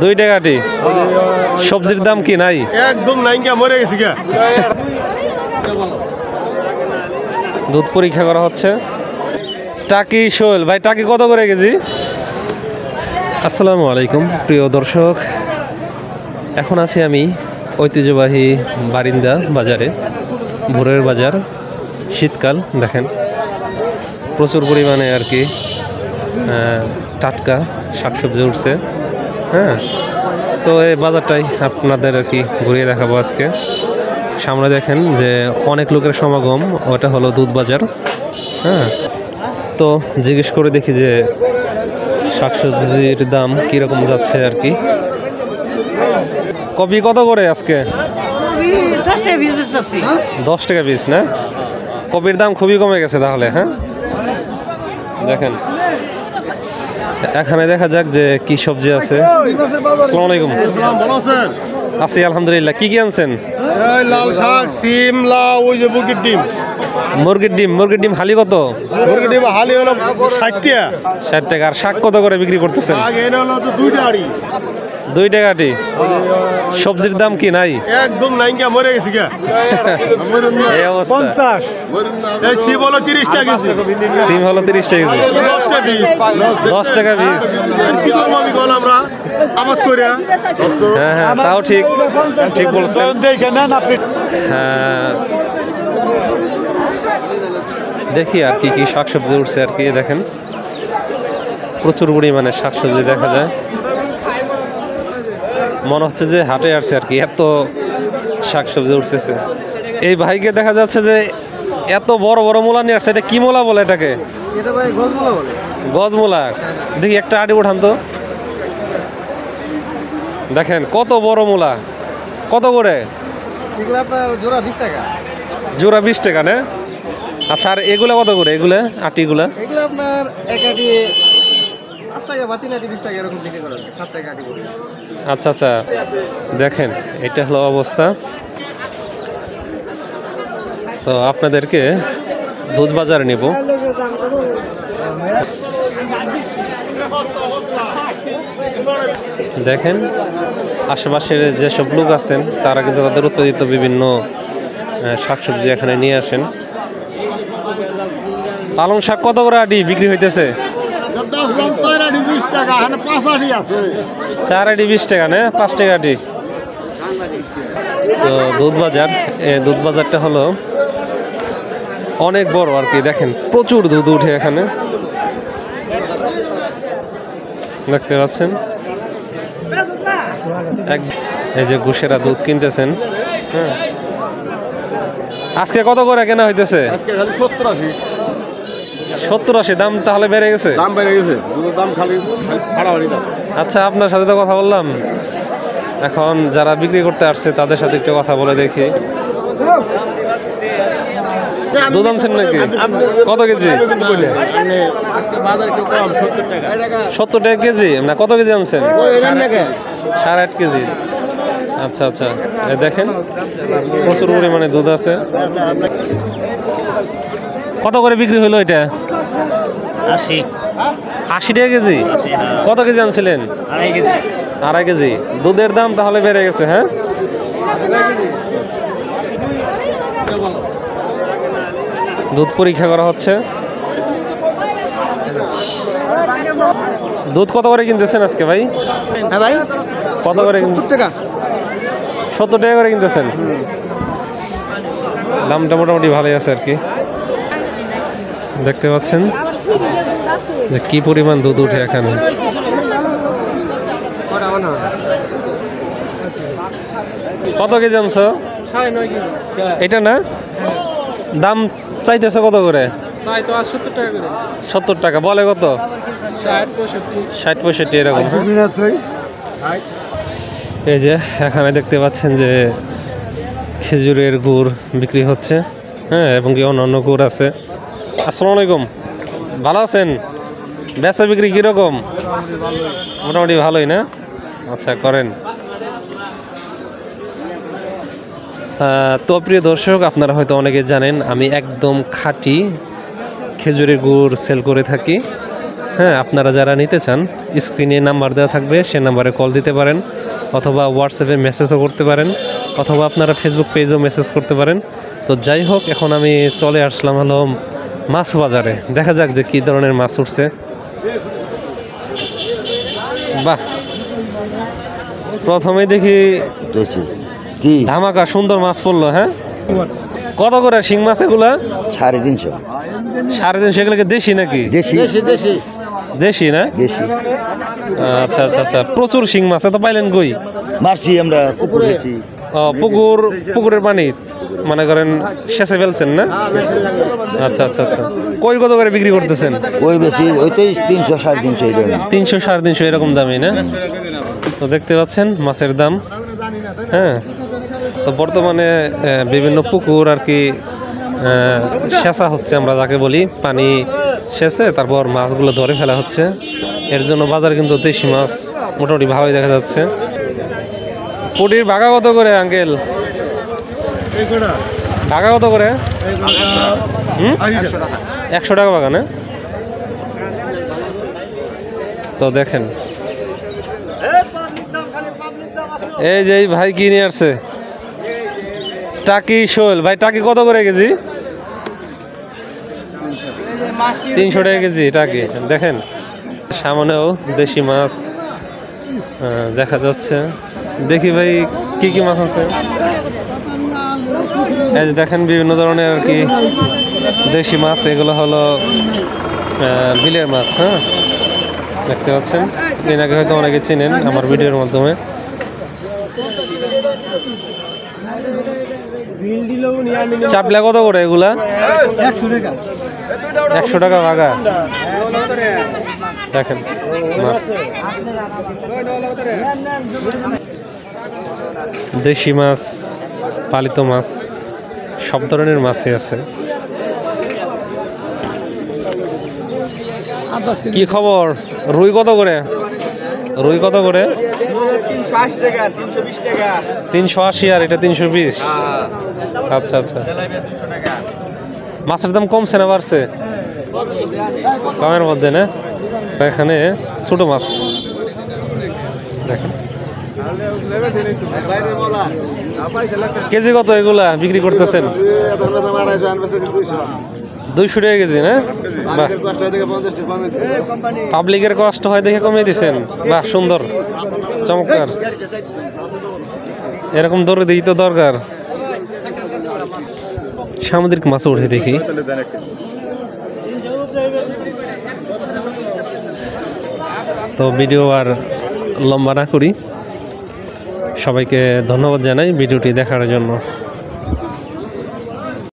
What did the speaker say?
দুইটা কাটি সবজির দাম কি নাই একদম নাই মরে গেছে দুধ পরীক্ষা করা হচ্ছে। টাকি শোল ভাই, টাকি কত করে কেজি? আসসালামু আলাইকুম প্রিয় দর্শক, এখন আছি আমি ঐতিহ্যবাহী বারিন্দা বাজারে, ভোরের বাজার। শীতকাল, দেখেন প্রচুর পরিমাণে আর কি টাটকা শাকসবজি উঠছে। হ্যাঁ, তো এই বাজারটাই আপনাদের আর কি ঘুরিয়ে দেখাবো আজকে। সামনে দেখেন যে অনেক লোকের সমাগম, ওটা হলো দুধ বাজার। হ্যাঁ, তো জিজ্ঞেস করে দেখি যে শাকসবজির দাম কীরকম যাচ্ছে আর কি। কপি কত করে আজকে? 10 টাকা পিস না? কপির দাম খুবই কমে গেছে তাহলে। হ্যাঁ, দেখেন এখানে দেখা যাক যে কি সবজি আছে। আসসালামু আলাইকুম। আছি আলহামদুলিল্লাহ। কি কি আনছেন? লাল শাক, সিম, লাউ, ওই যে মুরগির ডিম। মুরগির ডিম হালি কত? মুরগির ডিম হালি হলো 60 টাকা। 60 টাকা। আর শাক কত করে বিক্রি করতেছেন? দুইটা কাটি সবজির দাম কি নাই একদম নাই মরে গেছে এই অবস্থা। সিম হলো 30 টাকা কেজি। সিম হলো 30 টাকা কেজি। 10 টাকা পিস। কি করব আমি বল, আমরা আবাদ করিয়া। হ্যাঁ হ্যাঁ, তাও ঠিক ঠিক বলছেন। হ্যাঁ, দেখি আর কি কি শাকসবজি উঠছে আর কি। দেখেন প্রচুর পরিমাণে শাকসবজি দেখা যায়, মনে হচ্ছে যে হাটে আসছে আর কি, এত শাকসবজি উঠতেছে। এই ভাইকে দেখা যাচ্ছে যে এত বড় বড় মূলা নিয়ে আসছে। এটা কি মূলা বলে এটাকে? গজমূলা। দেখি একটা আটি উঠান তো। দেখেন কত বড় মূলা। কত করে? জোড়া 20 টাকা না? আচ্ছা, আর এগুলা কত করে? এগুলা আটিগুলা আপনার এক আটি 5 টাকা বা 3 আটি 20 টাকা এরকম বিক্রি করা যায়। 7 টাকা আটি করে। আচ্ছা আচ্ছা, দেখেন এটা হলো অবস্থা। তো আপনাদেরকে দুধ বাজারে নিব। দেখেন আশেপাশের যেসব লোক আছেন তারা কিন্তু তাদের উৎপাদিত বিভিন্ন শাকসবজি এখানে নিয়ে আসেন। পালং শাক কত করে আটি বিক্রি হইতেছে? 4 আটি 20 টাকা। 5 আটি আছে। 4 আটি 20 টাকা না? 5 টাকা আটি। তো দুধ বাজার, দুধ বাজারটা হলো অনেক বড় আর কি। দেখেন প্রচুর দুধ উঠে এখানে, দেখতে পাচ্ছেন। এই যে ঘুষেরা দুধ কিনতেছেন। হ্যাঁ, আজকে কত করে কেনা হইতেছে? আজকে খালি 70-80। 70-80 দাম তাহলে বেড়ে গেছে? দাম বেড়ে গেছে, দুধের দাম খালি বাড়াবাড়ি দাম। আচ্ছা, আপনার সাথে তো কথা বললাম, এখন যারা বিক্রি করতে আসছে তাদের সাথে একটু কথা বলে দেখি। দুধ আনছেন নাকি? কত কেজি? আজকে বাজার কি কম 70 টাকা। 70 টাকা কেজি না? কত কেজি আনছেন? 8.5 কেজি। আচ্ছা আচ্ছা, দেখেন প্রচুর পরিমাণে দুধ আছে। কত করে বিক্রি হলো এটা? 80 টাকা কেজি। কত কেজি আনছিলেন? 2.5 কেজি। দুধের দাম তাহলে বেড়ে গেছে। হ্যাঁ, দুধ পরীক্ষা করা হচ্ছে। দুধ কত করে কিনতেছেন আজকে ভাই? হ্যাঁ ভাই, কত করে? 70 টাকা। 70 টাকা করে কিনতেছেন। দামটা মোটামুটি ভালোই আছে আর কি। দেখতে পাচ্ছেন যে কি পরিমাণ দুধ উঠে এখানে। কত কেজি আনছো? 9.5 কেজি। এটা না? দাম চাইতেছে কত করে? চাই তো 70 টাকা করে। 70 টাকা বলে কত? 60-65 এরকম। এই যে এখানে দেখতে পাচ্ছেন যে খেজুরের গুড় বিক্রি হচ্ছে। হ্যাঁ, এবং কি অন্যান্য গুড় আছে। আসসালামু আলাইকুম, ভালো আছেন? বেচা বিক্রি কীরকম? মোটামুটি ভালোই না? আচ্ছা, করেন। তো প্রিয় দর্শক, আপনারা হয়তো অনেকে জানেন আমি একদম খাঁটি খেজুরের গুড় সেল করে থাকি। হ্যাঁ, আপনারা যারা নিতে চান স্ক্রিনে নাম্বার দেওয়া থাকবে, সে নাম্বারে কল দিতে পারেন, অথবা হোয়াটসঅ্যাপে মেসেজও করতে পারেন, অথবা আপনারা ফেসবুক পেজেও মেসেজ করতে পারেন। তো যাই হোক, এখন আমি চলে আসলাম হলো মাছ বাজারে। দেখা যাক যে কী ধরনের মাছ উঠছে। বাহ, প্রথমে দেখি কি ধামাকা সুন্দর মাছ পড়লো। হ্যাঁ, কত করে শিং মাছ এগুলা? 350 350। এগুলো কি দেশি নাকি? দেশি দেশি দেশি না? দেশি আচ্ছা আচ্ছা আচ্ছা, প্রচুর শিং মাছ। এত পাইলেন কই? মারছি আমরা পুকুরে ও, পুকুরের পানি মনে করেন শেষে ফেলছেন না? আচ্ছা আচ্ছা আচ্ছা, কই কত করে বিক্রি করতেছেন? ওই বেশি ওইটাই 300 350 এই ধরনের 300 350 এরকম দামই না? তো দেখতে পাচ্ছেন মাছের দাম। হ্যাঁ, তো বর্তমানে বিভিন্ন পুকুর আর কি সেচা হচ্ছে, আমরা যাকে বলি, পানি সেচে তারপর মাছগুলো ধরে ফেলা হচ্ছে। এর জন্য বাজারে কিন্তু দেশি মাছ মোটামুটি ভালোই দেখা যাচ্ছে। পুটির ভাগা কত করে আঙ্কেল? ভাগা কত করে? 100 টাকা ভাগা না? তো দেখেন, এই যে এই ভাই কি নিয়ে আসছে, টাকি শোল। ভাই টাকি কত করে কেজি? 300 টাকা কেজি টাকি। দেখেন সামনেও দেশি মাছ দেখা যাচ্ছে। দেখি ভাই কি কি মাছ আছে। এই যে দেখেন বিভিন্ন ধরনের আর কি দেশি মাছ। এগুলো হলো বিলের মাছ। হ্যাঁ, দেখতে পাচ্ছেন, এনাকে হয়তো অনেকে চিনেন আমার ভিডিওর মাধ্যমে। চাপলা কত করে এগুলা? 100 টাকা ভাগা। দেখেন মাছ, দেশি মাছ, পালিত মাছ, সব ধরনের মাছই আছে। কি খবর? রুই কত করে? রুই কত করে? 380 টাকা, 320 টাকা। 380 আর এটা 320। আচ্ছা আচ্ছা, মাছের দাম কমছে না বাড়ছে? কমের মধ্যে না? এখানে ছোট মাছ দেখেন, কেজি কত এগুলা বিক্রি করতেছেন? 200 টাকা কেজি না? বাহ, পাবলিকের কষ্ট হয় দেখে কমিয়ে দিচ্ছেন। বাহ, সুন্দর, চমৎকার। এরকম দরে দিই তো দরকার। সামুদ্রিক মাছ উঠে দেখি। তো ভিডিও আর লম্বা না করি, সবাইকে ধন্যবাদ জানাই ভিডিওটি দেখার জন্য।